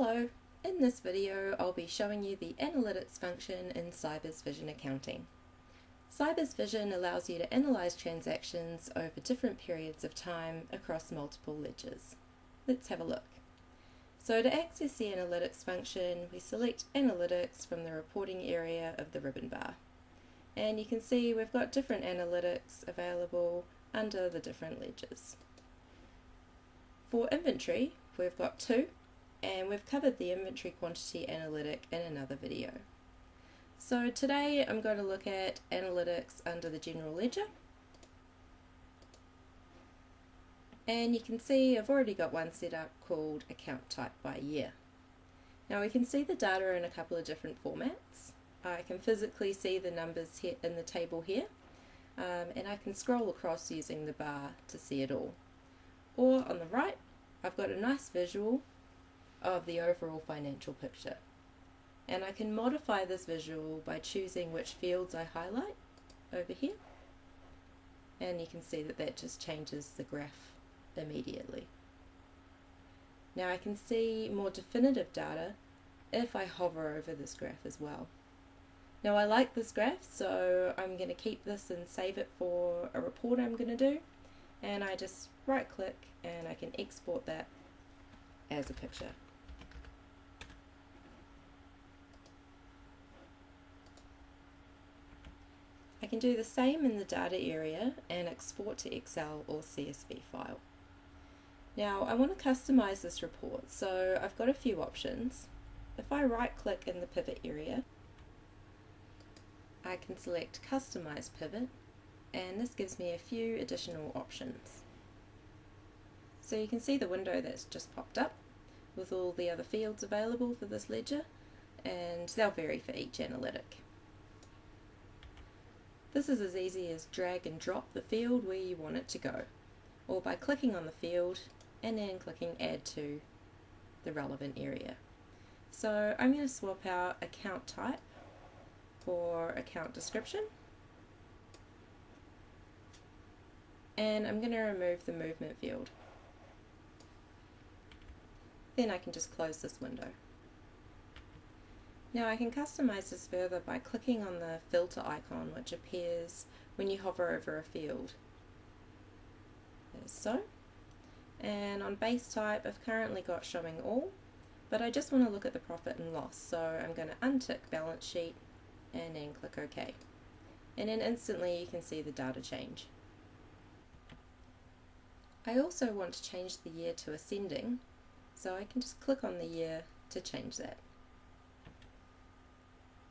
Hello, in this video I'll be showing you the analytics function in Sybiz Vision Accounting. Sybiz Vision allows you to analyze transactions over different periods of time across multiple ledgers. Let's have a look. So to access the analytics function, we select analytics from the reporting area of the ribbon bar. And you can see we've got different analytics available under the different ledgers. For inventory, we've got two, and we've covered the inventory quantity analytic in another video. So today I'm going to look at analytics under the general ledger. And you can see I've already got one set up called account type by year. Now we can see the data in a couple of different formats. I can physically see the numbers here in the table here, and I can scroll across using the bar to see it all. Or on the right, I've got a nice visual of the overall financial picture. And I can modify this visual by choosing which fields I highlight over here. And you can see that that just changes the graph immediately. Now I can see more definitive data if I hover over this graph as well. Now I like this graph, so I'm going to keep this and save it for a report I'm going to do. And I just right click and I can export that as a picture. I can do the same in the data area and export to Excel or CSV file. Now I want to customize this report, so I've got a few options. If I right click in the pivot area, I can select Customize Pivot, and this gives me a few additional options. So you can see the window that's just popped up with all the other fields available for this ledger, and they'll vary for each analytic. This is as easy as drag and drop the field where you want it to go, or by clicking on the field and then clicking Add to the relevant area. So I'm going to swap out account type for account description, and I'm going to remove the movement field. Then I can just close this window. Now I can customize this further by clicking on the filter icon which appears when you hover over a field, as so. And on base type I've currently got showing all, but I just want to look at the profit and loss, so I'm going to untick balance sheet and then click OK. And then instantly you can see the data change. I also want to change the year to ascending, so I can just click on the year to change that.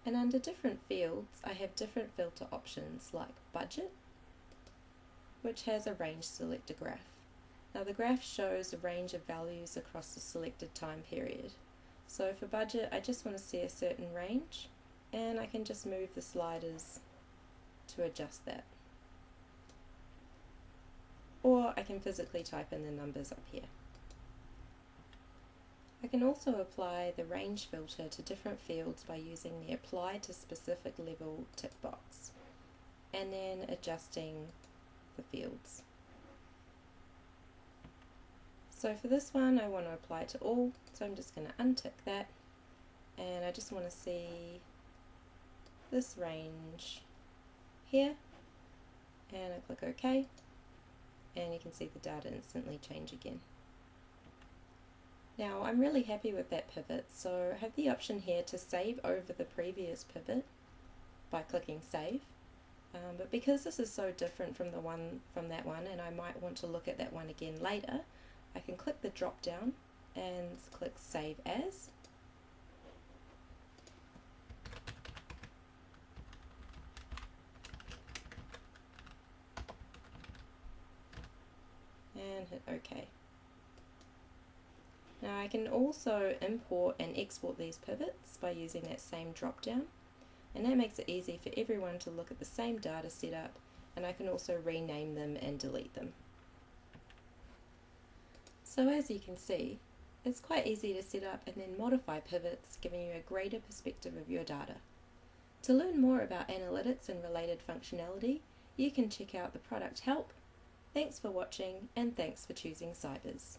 And under different fields, I have different filter options like budget, which has a range selector graph. Now the graph shows a range of values across the selected time period. So for budget, I just want to see a certain range, and I can just move the sliders to adjust that. Or I can physically type in the numbers up here. I can also apply the range filter to different fields by using the Apply to Specific Level tick box, and then adjusting the fields. So for this one I want to apply to all, so I'm just going to untick that, and I just want to see this range here, and I click OK, and you can see the data instantly change again. Now I'm really happy with that pivot, so I have the option here to save over the previous pivot by clicking save. But because this is so different from that one, and I might want to look at that one again later, I can click the drop down and click save as. And hit OK. Now I can also import and export these pivots by using that same drop down, and that makes it easy for everyone to look at the same data setup, and I can also rename them and delete them. So as you can see, it's quite easy to set up and then modify pivots, giving you a greater perspective of your data. To learn more about analytics and related functionality, you can check out the product help. Thanks for watching, and thanks for choosing Sybiz.